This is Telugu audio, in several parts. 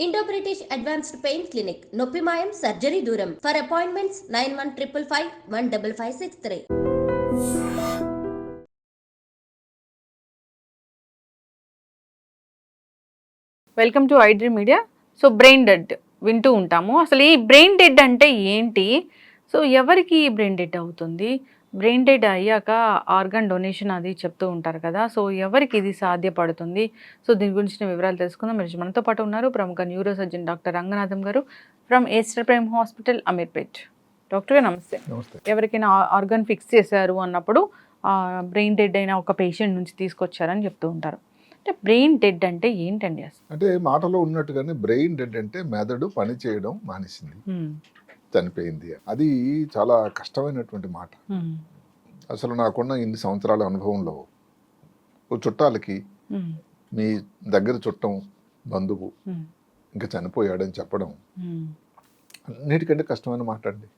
Indo British advanced pain clinic నొప్పి మాయం సర్జరీ దూరం for appointments 9155515563. Welcome to iDream media. So brain dead వింటూ ఉంటాము. అసలు ఈ బ్రెయిన్ డెడ్ అంటే ఏంటి? సో ఎవరికి ఈ బ్రెయిన్ డెడ్ అవుతుంది? బ్రెయిన్ డెడ్ అయ్యాక ఆర్గన్ డొనేషన్ అది చెప్తూ ఉంటారు కదా. సో ఎవరికి ఇది సాధ్యపడుతుంది? సో దీని గురించిన వివరాలు తెలుసుకుందాం. మీరు మనతో పాటు ఉన్నారు ప్రముఖ న్యూరో సర్జన్ డాక్టర్ రంగనాథం గారు from Aster prime hospital, Ameerpet. Doctor గారు నమస్తే. ఎవరికైనా ఆర్గన్ ఫిక్స్ చేశారు అన్నప్పుడు బ్రెయిన్ డెడ్ అయిన ఒక పేషెంట్ నుంచి తీసుకొచ్చారని చెప్తూ ఉంటారు. అంటే బ్రెయిన్ డెడ్ అంటే ఏంటండి అసలు? అంటే మాటలో ఉన్నట్టుగానే బ్రెయిన్ డెడ్ అంటే మెదడు పని చేయడం మానేసింది, చనిపోయింది. అది చాలా కష్టమైనటువంటి మాట. అసలు నాకున్న ఇన్ని సంవత్సరాల అనుభవంలో ఓ చుట్టాలకి మీ దగ్గర చుట్టం బంధువు ఇంకా చనిపోయాడని చెప్పడం అన్నిటికంటే కష్టమైన మాట అండి.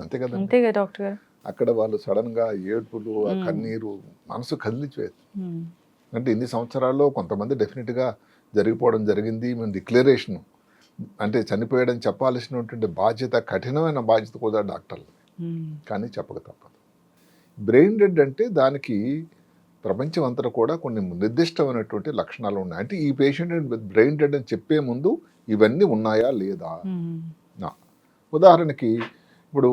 అంతే కదా, అంతే కదా డాక్టర్ గారు. అక్కడ వాళ్ళు సడన్ గా ఏడుపులు, ఆ కన్నీరు మనసు కదిలిపోయేది. అంటే ఇన్ని సంవత్సరాల్లో కొంతమంది డెఫినెట్గా జరిగిపోవడం జరిగింది. మేము డిక్లరేషన్ అంటే చనిపోయాడని చెప్పాల్సినటువంటి బాధ్యత, కఠినమైన బాధ్యత కూడా డాక్టర్లు, కానీ చెప్పక తప్పదు. బ్రెయిన్ డెడ్ అంటే దానికి ప్రపంచం అంతా కూడా కొన్ని నిర్దిష్టమైనటువంటి లక్షణాలు ఉన్నాయి. అంటే ఈ పేషెంట్ బ్రెయిన్ డెడ్ అని చెప్పే ముందు ఇవన్నీ ఉన్నాయా లేదా. ఉదాహరణకి ఇప్పుడు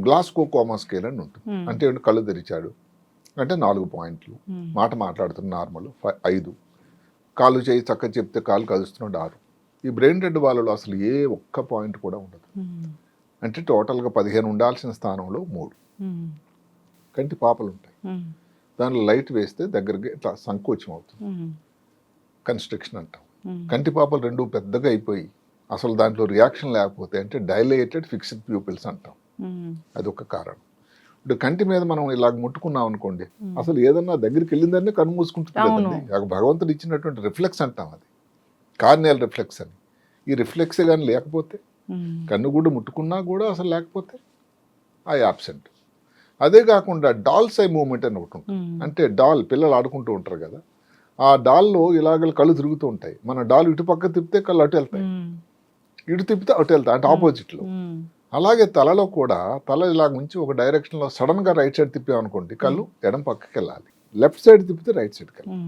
గ్లాస్గో కోమా స్కేల్ అని ఉంటుంది. అంటే కళ్ళు తెరిచాడు అంటే 4 పాయింట్లు, మాట మాట్లాడుతున్న నార్మల్ 5, కాలు చేయి చక్క చెప్తే కాలు కలుస్తున్నాడు 6. ఈ బ్రెయిన్ డెడ్ వాళ్ళలో అసలు ఏ ఒక్క పాయింట్ కూడా ఉండదు. అంటే టోటల్గా 15 ఉండాల్సిన స్థానంలో 3 కంటి పాపలు ఉంటాయి. దానిలో లైట్ వేస్తే దగ్గరగా ఇట్లా సంకోచం అవుతుంది, కన్స్ట్రక్షన్ అంటాం. కంటి పాపలు 2 పెద్దగా అయిపోయి అసలు దాంట్లో రియాక్షన్ లేకపోతే అంటే డైలేటెడ్ ఫిక్స్డ్ ప్యూపిల్స్ అంటాం. అదొక కారణం. ఇప్పుడు కంటి మీద మనం ఇలాగ ముట్టుకున్నాం అనుకోండి, అసలు ఏదన్నా దగ్గరికి వెళ్ళిందనే కన్ను మూసుకుంటుంది కదండి. భగవంతుడు ఇచ్చినటువంటి రిఫ్లెక్స్ అంటాం, అది కార్నియల్ రిఫ్లెక్స్ అని. ఈ రిఫ్లెక్స్ కానీ లేకపోతే, కన్ను గుడ్డు ముట్టుకున్నా కూడా అసలు లేకపోతే ఆ యాబ్సెంట్. అదే కాకుండా డాల్స్ ఐ మూవ్మెంట్ అని ఒకటి ఉంటుంది. అంటే డాల్ పిల్లలు ఆడుకుంటూ ఉంటారు కదా, ఆ డాల్లో ఇలాగ కళ్ళు తిరుగుతూ ఉంటాయి. మన డాల్ ఇటు పక్క తిప్పితే కళ్ళు అటు వెళ్తాయి, ఇటు తిప్పితే అటు వెళ్తాయి, అంటే ఆపోజిట్లో. అలాగే తలలో కూడా తల ఇలాగ నుంచి ఒక డైరెక్షన్లో సడన్గా రైట్ సైడ్ తిప్పామనుకోండి, కళ్ళు ఎడం పక్కకి వెళ్ళాలి. లెఫ్ట్ సైడ్ తిప్పితే రైట్ సైడ్కి వెళ్ళాలి.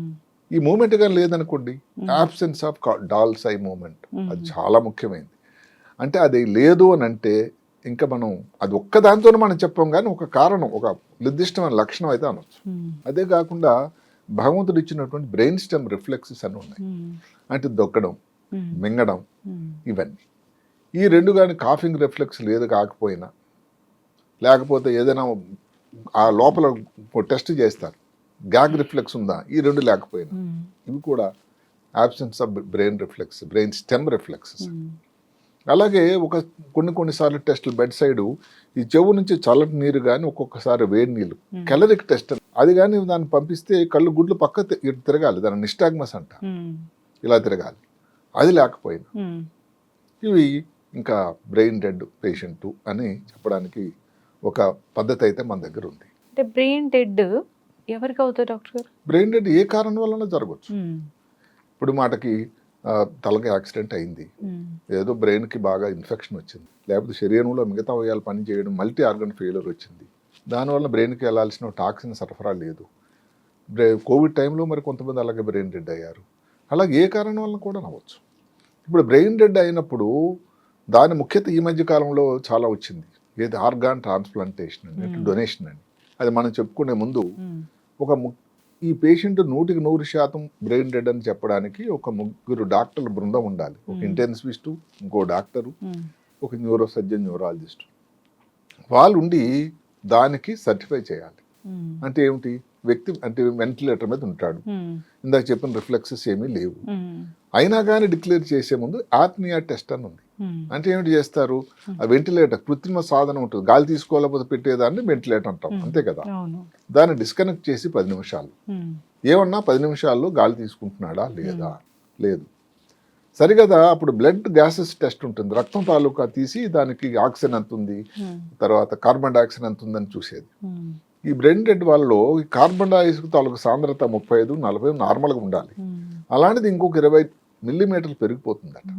ఈ మూమెంట్ కానీ లేదనుకోండి, absence of dolls eye movement, అది చాలా ముఖ్యమైనది. అంటే అది లేదు అని అంటే ఇంకా మనం అది ఒక్కదానితోనే మనం చెప్పాం, కానీ ఒక కారణం, ఒక నిర్దిష్టమైన లక్షణం అయితే అనొచ్చు. అదే కాకుండా భగవంతుడు ఇచ్చినటువంటి బ్రెయిన్ స్టెమ్ రిఫ్లెక్సెస్ అని ఉన్నాయి. అంటే దొక్కడం, మింగడం, ఇవన్నీ. ఈ 2 కానీ కాఫింగ్ రిఫ్లెక్స్ లేదు కాకపోయినా, లేకపోతే ఏదైనా ఆ లోపల టెస్ట్ చేస్తారు, గ్యాగ్ రిఫ్లెక్స్ ఉందా, ఈ 2 లేకపోయినా, ఇవి కూడా absence of brain reflex, brain stem reflexes. అలాగే కొన్నిసార్లు టెస్టులు బెడ్ సైడు ఈ చెవు నుంచి చల్లటి నీరు కానీ ఒక్కొక్కసారి వేడి నీళ్ళు, కెలరిక్ టెస్ట్, అది కానీ దాన్ని పంపిస్తే కళ్ళు గుడ్లు పక్క తిరగాలి, దాన్ని నిస్టాగ్మస్ అంట, ఇలా తిరగాలి, అది లేకపోయినా. ఇవి ఇంకా బ్రెయిన్ డెడ్ పేషెంట్ అని చెప్పడానికి ఒక పద్ధతి అయితే మన దగ్గర ఉంది. అంటే బ్రెయిన్ డెడ్ ఎవరికి అవుతుంది డాక్టర్ గారు? బ్రెయిన్ డెడ్ ఏ కారణం వలన జరగవచ్చు. ఇప్పుడు మాటకి తలకి యాక్సిడెంట్ అయింది, ఏదో బ్రెయిన్కి బాగా ఇన్ఫెక్షన్ వచ్చింది, లేకపోతే శరీరంలో మిగతా అవయవాలు పని చేయడం, మల్టీ ఆర్గన్ ఫెయిల్యూర్ వచ్చింది, దానివల్ల బ్రెయిన్కి వెళ్ళాల్సిన టాక్సిన్ సరఫరా లేదు. కోవిడ్ టైంలో మరి కొంతమంది అలాగే బ్రెయిన్ డెడ్ అయ్యారు. అలాగే ఏ కారణం వలన కూడా అవ్వచ్చు. ఇప్పుడు బ్రెయిన్ డెడ్ అయినప్పుడు దాని ముఖ్యత ఈ మధ్య కాలంలో చాలా వచ్చింది, ఏది ఆర్గాన్ ట్రాన్స్ప్లాంటేషన్ అని, డొనేషన్ అని. అది మనం చెప్పుకునే ముందు ఈ పేషెంట్ 100% బ్రెయిన్ డెడ్ అని చెప్పడానికి ఒక 3 డాక్టర్ల బృందం ఉండాలి. ఒక ఇంటెన్సివిస్టు, ఇంకో డాక్టరు, ఒక న్యూరో సర్జన్, న్యూరాలజిస్టు. వాళ్ళు ఉండి దానికి సర్టిఫై చేయాలి. అంటే ఏమిటి, వ్యక్తి అంటే వెంటిలేటర్ మీద ఉంటాడు, ఇందాక చెప్పిన రిఫ్లెక్సెస్ ఏమీ లేవు, అయినా కానీ డిక్లేర్ చేసే ముందు ఆప్నియా టెస్ట్ అని ఉంది. అంటే ఏమిటి చేస్తారు, ఆ వెంటిలేటర్ కృత్రిమ సాధనం ఉంటుంది, గాలి తీసుకోలేకపోతే పెట్టేదాన్ని వెంటిలేటర్ అంటాం, అంతే కదా. దాన్ని డిస్కనెక్ట్ చేసి 10 నిమిషాలు, ఏమన్నా 10 నిమిషాల్లో గాలి తీసుకుంటున్నాడా లేదా, లేదు, సరిగదా. అప్పుడు బ్లడ్ గ్యాసెస్ టెస్ట్ ఉంటుంది, రక్తం తాలూకా తీసి దానికి ఆక్సిజన్ ఎంత ఉంది, తర్వాత కార్బన్ డైఆక్సైడ్ ఎంత ఉందని చూసేది. ఈ బ్రెయిన్ డెడ్ వాళ్ళలో ఈ కార్బన్ డైఆక్సైడ్ తాలూకు సాంద్రత 35-40 నార్మల్గా ఉండాలి. అలాంటిది ఇంకొక మిల్లీమీటర్లు పెరిగిపోతుందట.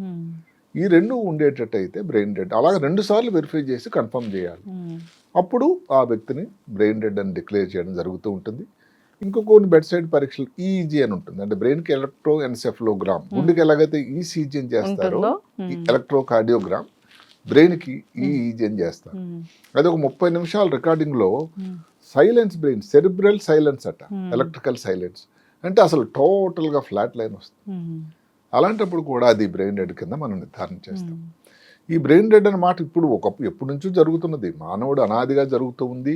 ఈ రెండు ఉండేటట్టు అయితే బ్రెయిన్ డెడ్. అలాగే 2 సార్లు వెరిఫై చేసి కన్ఫర్మ్ చేయాలి. అప్పుడు ఆ వ్యక్తిని బ్రెయిన్ డెడ్ అని డిక్లేర్ చేయడం జరుగుతూ ఉంటుంది. ఇంకో కొన్ని బెడ్ సైడ్ పరీక్షలు ఈఈజీ అని ఉంటుంది. అంటే బ్రెయిన్కి ఎలక్ట్రో ఎన్సెఫలోగ్రామ్, గుండెకి ఎలాగైతే ఈసీజీ అని చేస్తారో ఎలక్ట్రోకార్డియోగ్రామ్, బ్రెయిన్కి ఈఈజీ అని చేస్తారు. అది ఒక 30 నిమిషాల రికార్డింగ్లో సైలెన్స్ బ్రెయిన్, సెరిబ్రల్ సైలెన్స్ అట, ఎలక్ట్రికల్ సైలెన్స్ అంటే అసలు టోటల్గా ఫ్లాట్ లైన్ వస్తుంది. అలాంటప్పుడు కూడా అది బ్రెయిన్ డెడ్ కింద మనం నిర్ధారణ చేస్తాం. ఈ బ్రెయిన్ డెడ్ అనే మాట ఇప్పుడు ఎప్పటి నుంచో జరుగుతున్నది, మానవుడు అనాదిగా జరుగుతూ ఉంది.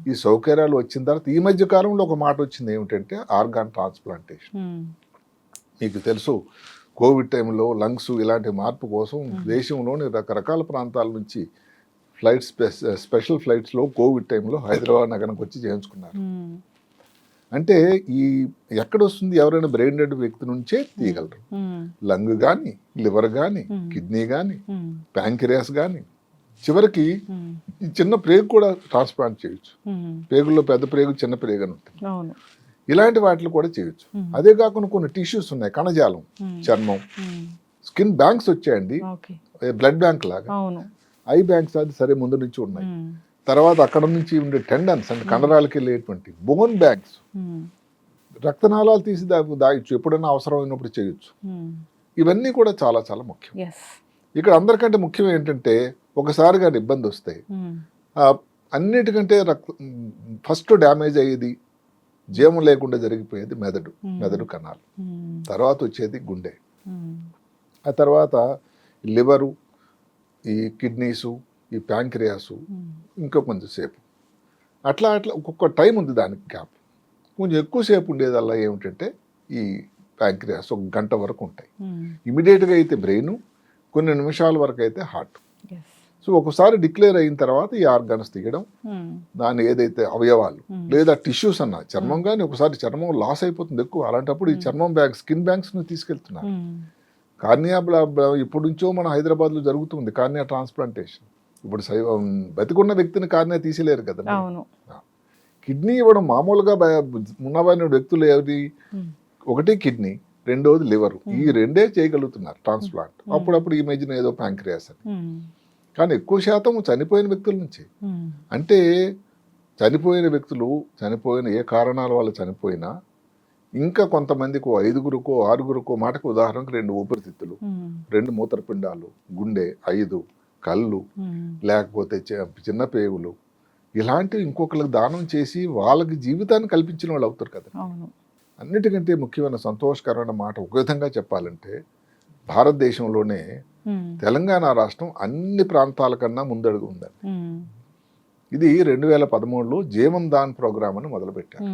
ఈ సౌకర్యాలు వచ్చిన తర్వాత ఈ మధ్య కాలంలో ఒక మాట వచ్చింది, ఏమిటంటే ఆర్గాన్ ట్రాన్స్ప్లాంటేషన్. మీకు తెలుసు, కోవిడ్ టైంలో లంగ్స్ ఇలాంటి మార్పు కోసం దేశంలోని రకరకాల ప్రాంతాల నుంచి స్పెషల్ ఫ్లైట్స్లో కోవిడ్ టైంలో హైదరాబాద్ నగరానికి వచ్చి చేయించుకున్నారు. అంటే ఈ ఎక్కడ వస్తుంది, ఎవరైనా బ్రెయిన్ డెడ్ వ్యక్తి నుంచే తీయగలరు. లంగ్ కానీ, లివర్ కానీ, కిడ్నీ కానీ, ప్యాంక్రియాస్ కానీ, చివరికి చిన్న ప్రేగు కూడా ట్రాన్స్ప్లాంట్ చేయొచ్చు. ప్రేగుల్లో పెద్ద ప్రేగు, చిన్న ప్రేగు అని ఉంటుంది. ఇలాంటి వాటిని కూడా చేయొచ్చు. అదే కాకుండా కొన్ని టిష్యూస్ ఉన్నాయి, కణజాలం, చర్మం, స్కిన్ బ్యాంక్స్ వచ్చాయండి, బ్లడ్ బ్యాంక్ లాగా. ఐ బ్యాంక్స్ అది సరే ముందు నుంచి ఉన్నాయి. తర్వాత అక్కడ నుంచి ఉండే టెండన్స్ అంటే కండరాలకి వెళ్ళేటువంటి బోన్ బ్యాంక్స్, రక్తనాళాలు తీసి దాయొచ్చు, ఎప్పుడైనా అవసరం అయినప్పుడు చేయొచ్చు. ఇవన్నీ కూడా చాలా చాలా ముఖ్యం. ఇక్కడ అందరికంటే ముఖ్యం ఏంటంటే, ఒకసారి కానీ ఇబ్బంది వస్తే అన్నిటికంటే ఫస్ట్ డ్యామేజ్ అయ్యేది, జీవం లేకుండా జరిగిపోయేది మెదడు కణాలు. తర్వాత వచ్చేది గుండె, ఆ తర్వాత లివరు, ఈ కిడ్నీసు, ఈ ప్యాంక్రియాసు, ఇంకా కొంచెంసేపు అట్లా ఒక్కొక్క టైం ఉంది దానికి గ్యాప్. కొంచెం ఎక్కువసేపు ఉండేదల్లా ఏమిటంటే ఈ ప్యాంక్రియాస్ 1 గంట వరకు ఉంటాయి. ఇమీడియట్గా అయితే బ్రెయిన్, కొన్ని నిమిషాల వరకు అయితే హార్ట్. సో ఒకసారి డిక్లేర్ అయిన తర్వాత ఈ ఆర్గాన్స్ తీయడం, దాని ఏదైతే అవయవాలు లేదా టిష్యూస్ అన్న చర్మం కానీ, ఒకసారి చర్మం లాస్ అయిపోతుంది ఎక్కువ, అలాంటప్పుడు ఈ చర్మం బ్యాంక్, స్కిన్ బ్యాంక్స్ని తీసుకెళ్తున్నారు. కార్నియా ఇప్పటి నుంచో మన హైదరాబాద్లో జరుగుతుంది కార్నియా ట్రాన్స్ప్లాంటేషన్. ఇప్పుడు బతికున్న వ్యక్తిని కార్నియా తీసేలేరు కదా. కిడ్నీ ఇవ్వడం మామూలుగా ఉన్నవారి వ్యక్తులు ఏది, ఒకటి కిడ్నీ, రెండోది లివరు, ఈ రెండే చేయగలుగుతున్నారు ట్రాన్స్ప్లాంట్. అప్పుడప్పుడు ఈ మధ్యన ఏదో ప్యాంక్రియాస్ అని. కానీ ఎక్కువ శాతం చనిపోయిన వ్యక్తుల నుంచి. అంటే చనిపోయిన వ్యక్తులు, చనిపోయిన ఏ కారణాల వల్ల చనిపోయినా, ఇంకా కొంతమందికి 5గురికో 6గురికో, మాటకు ఉదాహరణకు 2 ఊపిరితిత్తులు, 2 మూత్రపిండాలు, గుండె, 5 కళ్ళు, లేకపోతే చిన్న పేగులు, ఇలాంటివి ఇంకొకరికి దానం చేసి వాళ్ళకి జీవితాన్ని కల్పించిన వాళ్ళు అవుతారు కదా. అన్నిటికంటే ముఖ్యమైన సంతోషకరమైన మాట ఒక విధంగా చెప్పాలంటే, భారతదేశంలోనే తెలంగాణ రాష్ట్రం అన్ని ప్రాంతాల కన్నా ముందడుగు ఉందండి. ఇది 2013లో జీవన్ దాన్ ప్రోగ్రామ్ అని మొదలుపెట్టారు.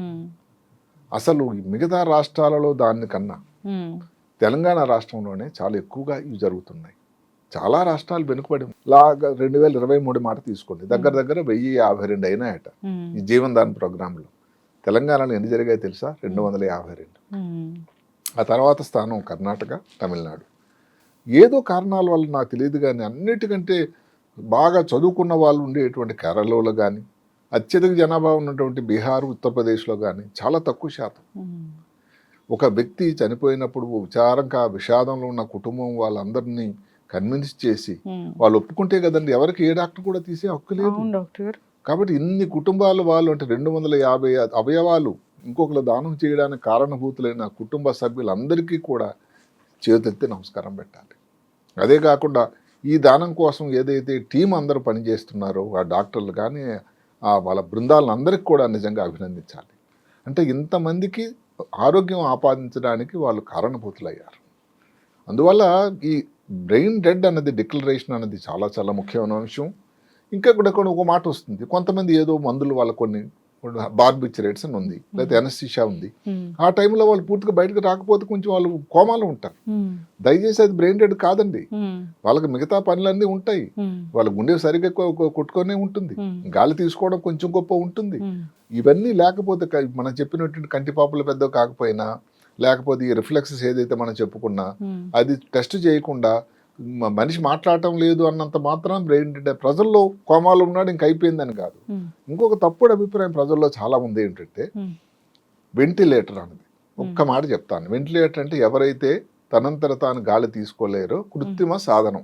అసలు మిగతా రాష్ట్రాలలో దానికన్నా తెలంగాణ రాష్ట్రంలోనే చాలా ఎక్కువగా ఇవి జరుగుతున్నాయి. చాలా రాష్ట్రాలు వెనుకబడి లాగా 2023 మాట తీసుకోండి, దగ్గర 1052 అయినాయట ఈ జీవన్ దాన్ ప్రోగ్రాంలో. తెలంగాణలో ఎన్ని జరిగాయి తెలుసా? 252. ఆ తర్వాత స్థానం కర్ణాటక, తమిళనాడు. ఏదో కారణాల వల్ల నాకు తెలియదు కానీ అన్నిటికంటే బాగా చదువుకున్న వాళ్ళు ఉండేటువంటి కేరళలో కానీ, అత్యధిక జనాభా ఉన్నటువంటి బీహార్, ఉత్తరప్రదేశ్లో కానీ చాలా తక్కువ శాతం. ఒక వ్యక్తి చనిపోయినప్పుడు విషాదంలో ఉన్న కుటుంబం వాళ్ళందరినీ కన్విన్స్ చేసి వాళ్ళు ఒప్పుకుంటే కదండి, ఎవరికి ఏ డాక్టర్ కూడా తీసే హక్కు లేదు. కాబట్టి ఇన్ని కుటుంబాలు వాళ్ళు అంటే 250 అవయవాలు ఇంకొకరు దానం చేయడానికి కారణభూతులైన కుటుంబ సభ్యులందరికీ కూడా చేతులెత్తి నమస్కారం పెట్టాలి. అదే కాకుండా ఈ దానం కోసం ఏదైతే టీం అందరూ పనిచేస్తున్నారో ఆ డాక్టర్లు కానీ వాళ్ళ బృందాలందరికీ కూడా నిజంగా అభినందించాలి. అంటే ఇంతమందికి ఆరోగ్యం ఆపాదించడానికి వాళ్ళు కారణభూతులయ్యారు. అందువల్ల ఈ బ్రెయిన్ డెడ్ అన్నది డిక్లరేషన్ అన్నది చాలా చాలా ముఖ్యమైన విషయం. ఇంకా కూడా ఒక మాట వస్తుంది, కొంతమంది ఏదో మందులు వాళ్ళ కొన్ని బార్బిచరేట్స్ అని ఉంది, లేకపోతే ఎనస్థీషియా ఉంది, ఆ టైంలో వాళ్ళు పూర్తిగా బయటకు రాకపోతే కొంచెం వాళ్ళు కోమాలో ఉంటారు. దయచేసి అది బ్రెయిన్ డెడ్ కాదండి, వాళ్ళకి మిగతా పనులన్నీ ఉంటాయి, వాళ్ళ గుండె సరిగ్గా కొట్టుకొనే ఉంటుంది, గాలి తీసుకోవడం కొంచెం గొప్ప ఉంటుంది. ఇవన్నీ లేకపోతే మనం చెప్పినటువంటి కంటిపాపులు పెద్ద కాకపోయినా, లేకపోతే ఈ రిఫ్లెక్సెస్ ఏదైతే మనం చెప్పుకున్నా అది టెస్ట్ చేయకుండా మనిషి మాట్లాడటం లేదు అన్నంత మాత్రం బ్రెయిన్ డెడ్, ప్రజల్లో కోమాలో ఉన్నాడు ఇంక అయిపోయిందని కాదు. ఇంకొక తప్పుడు అభిప్రాయం ప్రజల్లో చాలా ఉంది ఏంటంటే వెంటిలేటర్ అన్నది. ఒక్క మాట చెప్తాను, వెంటిలేటర్ అంటే ఎవరైతే తనంతట తాను గాలి తీసుకోలేరో కృత్రిమ సాధనం,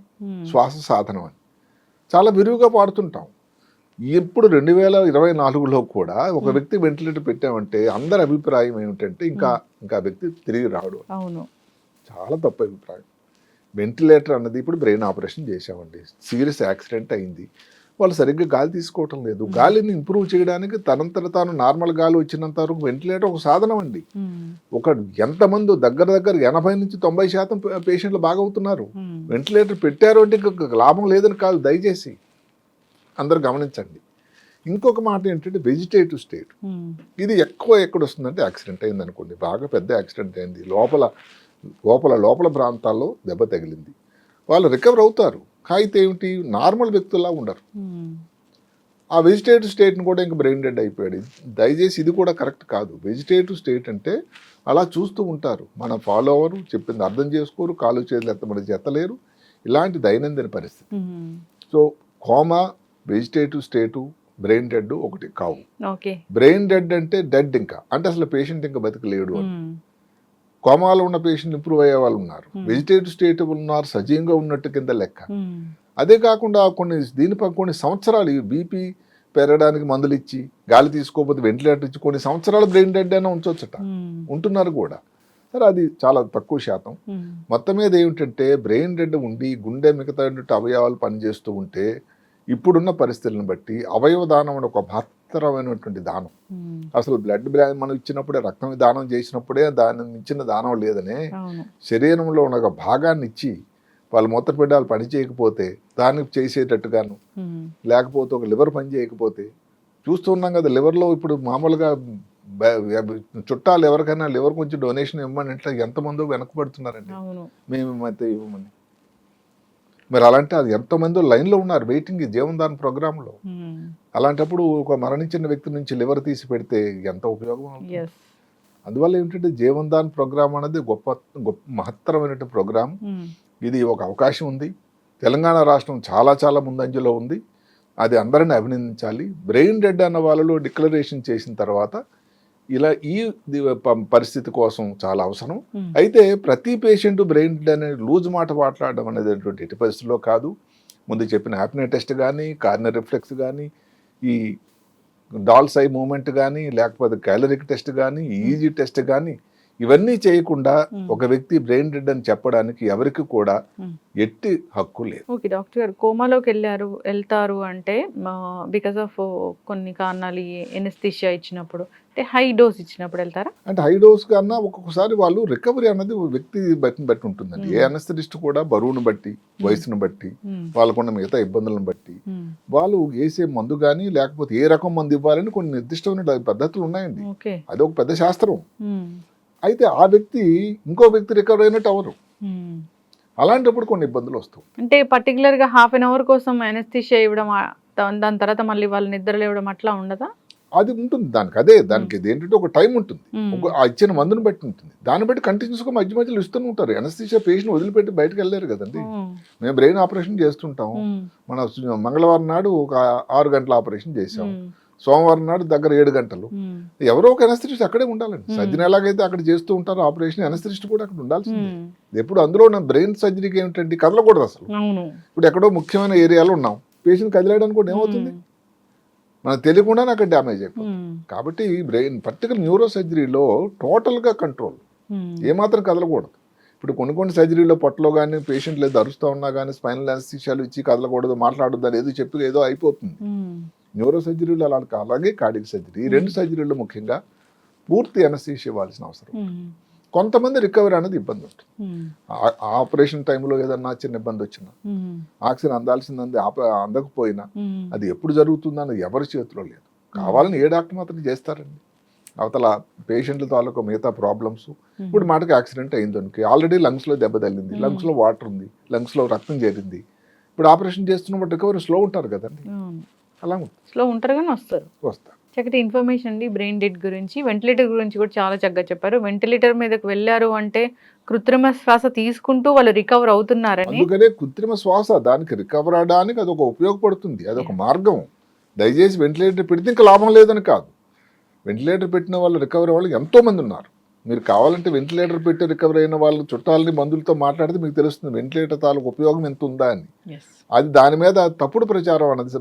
శ్వాస సాధనం అని చాలా విరివిగా పాడుతుంటాం. ఇప్పుడు 2024లో కూడా ఒక వ్యక్తి వెంటిలేటర్ పెట్టామంటే అందరి అభిప్రాయం ఏమిటంటే ఇంకా వ్యక్తి తిరిగి రాడు. అవును, చాలా తప్పు అభిప్రాయం. వెంటిలేటర్ అన్నది ఇప్పుడు బ్రెయిన్ ఆపరేషన్ చేశామండి, సీరియస్ యాక్సిడెంట్ అయింది, వాళ్ళు సరిగ్గా గాలి తీసుకోవటం లేదు. గాలిని ఇంప్రూవ్ చేయడానికి తనంతట తాను నార్మల్ గాలి వచ్చినంత వరకు వెంటిలేటర్ ఒక సాధనం అండి. ఒక ఎంతమంది దగ్గర 80 నుంచి 90% పేషెంట్లు బాగవుతున్నారు. వెంటిలేటర్ పెట్టారు అంటే లాభం లేదని కాదు, దయచేసి అందరూ గమనించండి. ఇంకొక మాట ఏంటంటే వెజిటేటివ్ స్టేట్, ఇది ఎక్కడ వస్తుందంటే యాక్సిడెంట్ అయింది అనుకోండి, బాగా పెద్ద యాక్సిడెంట్ అయింది, లోపల ప్రాంతాల్లో దెబ్బ తగిలింది, వాళ్ళు రికవర్ అవుతారు. అయితే ఏమిటి, నార్మల్ వ్యక్తుల్లా ఉండరు. ఆ వెజిటేటివ్ స్టేట్ని కూడా ఇంకా బ్రెయిన్ డెడ్ అయిపోయాడు. దయచేసి ఇది కూడా కరెక్ట్ కాదు. వెజిటేటివ్ స్టేట్ అంటే అలా చూస్తూ ఉంటారు, మన ఫాలో అవ్వరు, చెప్పింది అర్థం చేసుకోరు, కాలు చేతులు ఎత్తమని ఎత్తలేరు, ఇలాంటి దైనందిన పరిస్థితి. సో కోమా, వెజిటేటివ్ స్టేటు, బ్రెయిన్ డెడ్ ఒకటి కావు. బ్రెయిన్ డెడ్ అంటే డెడ్ ఇంకా అంటే అసలు పేషెంట్ ఇంకా బతికలేడు అని. కోమాలో ఉన్న పేషెంట్ ఇంప్రూవ్ అయ్యే వాళ్ళు ఉన్నారు, వెజిటేటివ్ స్టేట్ ఉన్నారు, సజీవంగా ఉన్నట్టు కింద లెక్క. అదే కాకుండా కొన్ని సంవత్సరాలు బీపీ పెరగడానికి మందులు ఇచ్చి గాలి తీసుకోకపోతే వెంటిలేటర్ ఇచ్చి కొన్ని సంవత్సరాలు బ్రెయిన్ డెడ్ అయినా ఉంచవచ్చట, ఉంటున్నారు కూడా. సరే అది చాలా తక్కువ శాతం. మొత్తం మీద ఏమిటంటే బ్రెయిన్ డెడ్ ఉండి గుండె మిగతా అవయవాలు పనిచేస్తూ ఉంటే ఇప్పుడున్న పరిస్థితులను బట్టి అవయవ దానం అనే ఒక మహత్తరమైనటువంటి దానం. అసలు బ్లడ్ మనం ఇచ్చినప్పుడే, రక్తం దానం చేసినప్పుడే దాని ఇచ్చిన దానం లేదనే శరీరంలో ఉన్న ఒక భాగాన్ని ఇచ్చి వాళ్ళు మూత్రపిండాలు పని చేయకపోతే దానికి చేసేటట్టుగాను, లేకపోతే ఒక లివర్ పని చేయకపోతే చూస్తున్నాం కదా. లివర్లో ఇప్పుడు మామూలుగా చుట్టాలు ఎవరికైనా లివర్ కొంచెం డొనేషన్ ఇవ్వమని అంటే ఎంతమందో వెనకబడుతున్నారండి, మేము అయితే ఇవ్వమని. మరి అలాంటి అది ఎంతోమంది లైన్లో ఉన్నారు వెయిటింగ్ జీవనదాన్ ప్రోగ్రాంలో. అలాంటప్పుడు ఒక మరణించిన వ్యక్తి నుంచి లివర్ తీసి పెడితే ఎంత ఉపయోగం అవుతుంది. అందువల్ల ఏమిటంటే జీవనదాన్ ప్రోగ్రాం అనేది గొప్ప మహత్తరమైనటువంటి ప్రోగ్రాం. ఇది ఒక అవకాశం ఉంది. తెలంగాణ రాష్ట్రం చాలా ముందంజలో ఉంది, అది అందరిని అభినందించాలి. బ్రెయిన్ డెడ్ అన్న వాళ్ళలో డిక్లరేషన్ చేసిన తర్వాత ఇలా ఈ పరిస్థితి కోసం చాలా అవసరం. అయితే ప్రతి పేషెంట్ బ్రెయిన్ డెడ్ అనే లూజ్ మాట మాట్లాడడం అనేది ఎట్టి పరిస్థితుల్లో కాదు. ముందు చెప్పిన హ్యాపీనే టెస్ట్ కానీ, కార్నర్ రిఫ్లెక్స్ కానీ, ఈ డాల్స్ ఐ మూమెంట్ కానీ, లేకపోతే క్యాలరిక్ టెస్ట్ కానీ, ఈజీ టెస్ట్ కానీ, ఇవన్నీ చేయకుండా ఒక వ్యక్తి బ్రెయిన్ డెడ్ అని చెప్పడానికి ఎవరికి కూడా ఎట్టి హక్కు లేదు. ఓకే డాక్టర్ గారు, కోమాలోకి వెళ్తారు అంటే బికాస్ ఆఫ్ కొన్ని కారణాలు, ఎనస్థీషియా ఇచ్చినప్పుడు అంటే హై డోస్ ఇచ్చినప్పుడు వెళ్తారా? అంటే హై డోస్ కన్నా ఒక్కొక్కసారి వాళ్ళు రికవరీ అన్నది వ్యక్తి బట్టి ఉంటుందండి. ఏ అనస్థిస్ట్ కూడా బరువును బట్టి, వయసును బట్టి, వాళ్ళకున్న మిగతా ఇబ్బందులను బట్టి వాళ్ళు వేసే మందు కానీ లేకపోతే ఏ రకం మందు ఇవ్వాలని కొన్ని నిర్దిష్టమైన పద్ధతులు ఉన్నాయండి. అది ఒక పెద్ద శాస్త్రం. అయితే ఆ వ్యక్తి ఇంకో వ్యక్తి రికవర్ అయినట్టు అవరు. అలాంటప్పుడు కొన్ని ఇబ్బందులు వస్తాయి. అంటే పర్టికులర్ గా హాఫ్ అన్ అవర్ కోసం ఎనస్థీషియా ఇవ్వడం, దాని తర్వాత మళ్ళీ వాళ్ళు నిద్ర లేవడం అట్లా ఉండదా? అది ఉంటుంది దానికి ఏంటంటే ఒక టైం ఉంటుంది, ఆ ఇచ్చిన మందుని బట్టి ఉంటుంది. దాన్ని బట్టి కంటిన్యూస్ గా మధ్యలో ఇస్తూనే ఉంటారు. ఎనస్థీషియా పేషెంట్ వదిలిపెట్టి బయటకు వెళ్ళలేరు కదండి. మేము బ్రెయిన్ ఆపరేషన్ చేస్తుంటాం. మన మంగళవారం నాడు ఒక 6 గంటల ఆపరేషన్ చేసాం, సోమవారం నాడు దగ్గర 7 గంటలు. ఎవరో ఒక ఎనస్థిస్ట్ అక్కడే ఉండాలండి. సర్జన్ ఎలాగైతే అక్కడ చేస్తూ ఉంటారో ఆపరేషన్, ఎనస్థిస్ట్ కూడా అక్కడ ఉండాల్సిందే. ఎప్పుడు అందులో ఉన్న బ్రెయిన్ సర్జరీకి ఏమిటండి, కదలకూడదు అసలు. ఇప్పుడు ఎక్కడో ముఖ్యమైన ఏరియాలో ఉన్నాం, పేషెంట్ కదిలేయడానికి కూడా ఏమవుతుంది, మనకు తెలియకుండానే అక్కడ డ్యామేజ్ అయిపోతుంది. కాబట్టి బ్రెయిన్ పర్టికులర్ న్యూరో సర్జరీలో టోటల్గా కంట్రోల్, ఏమాత్రం కదలకూడదు. ఇప్పుడు కొన్ని సర్జరీలో పొట్టలో కానీ పేషెంట్లు ఏదో అరుస్తూ ఉన్నా కానీ స్పైనల్ అనస్థీషియాలు ఇచ్చి కదలకూడదు, మాట్లాడొద్దు అని ఏదో చెప్పి ఏదో అయిపోతుంది. న్యూరో సర్జరీలో అలాగే కార్డియక్ సర్జరీ, ఈ 2 సర్జరీలో ముఖ్యంగా పూర్తి అనస్థీషియా ఇవ్వాల్సిన అవసరం. కొంతమంది రికవరీ అనేది ఇబ్బంది ఉంటుంది. ఆపరేషన్ టైంలో ఏదన్నా చిన్న ఇబ్బంది వచ్చినా, ఆక్సిజన్ అందాల్సింది అందకపోయినా, అది ఎప్పుడు జరుగుతుందన్నది ఎవరి చేతిలో లేదు. కావాలని ఏ డాక్టర్ మాత్రం చేస్తారండి. అవతల పేషెంట్ల తాలూకు మిగతా ప్రాబ్లమ్స్. ఇప్పుడు మాటకి యాక్సిడెంట్ అయిందనుకో, ఆల్రెడీ లంగ్స్లో దెబ్బ తగిలింది, లంగ్స్లో వాటర్ ఉంది, లంగ్స్లో రక్తం చేరింది. ఇప్పుడు ఆపరేషన్ చేస్తున్నప్పుడు రికవరీ స్లో ఉంటారు కదండి, అలా స్లో ఉంటారు కానీ వస్తారు. చక్కటి ఇన్ఫర్మేషన్ అండి బ్రెయిన్ డెడ్ గురించి. వెంటిలేటర్ గురించి కూడా చాలా చక్కగా చెప్పారు. వెంటిలేటర్ మీదకి వెళ్ళారు అంటే కృత్రిమ శ్వాస తీసుకుంటూ వాళ్ళు రికవర్ అవుతున్నారని. అందుకనే కృత్రిమ శ్వాస దానికి రికవర్ అవడానికి అదొక ఉపయోగపడుతుంది, అదొక మార్గం. దయచేసి వెంటిలేటర్ పెడితే ఇంకా లాభం లేదని కాదు. వెంటిలేటర్ పెట్టిన వాళ్ళు రికవరీ వాళ్ళు ఎంతోమంది ఉన్నారు. మీరు కావాలంటే వెంటిలేటర్ పెట్టి రికవర్ అయిన వాళ్ళ చుట్టాలని మందులతో మాట్లాడితే మీకు తెలుస్తుంది వెంటిలేటర్ తాలూకు ఉపయోగం ఎంత ఉందా అని. అది దాని మీద తప్పుడు ప్రచారం అన్నది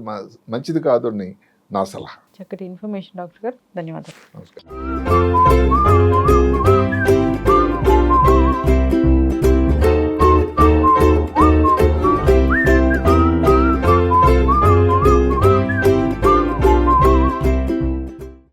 మంచిది కాదు అని నా సలహా. చక్కటి ఇన్ఫర్మేషన్ డాక్టర్ గారు, ధన్యవాదాలు. నమస్కారం.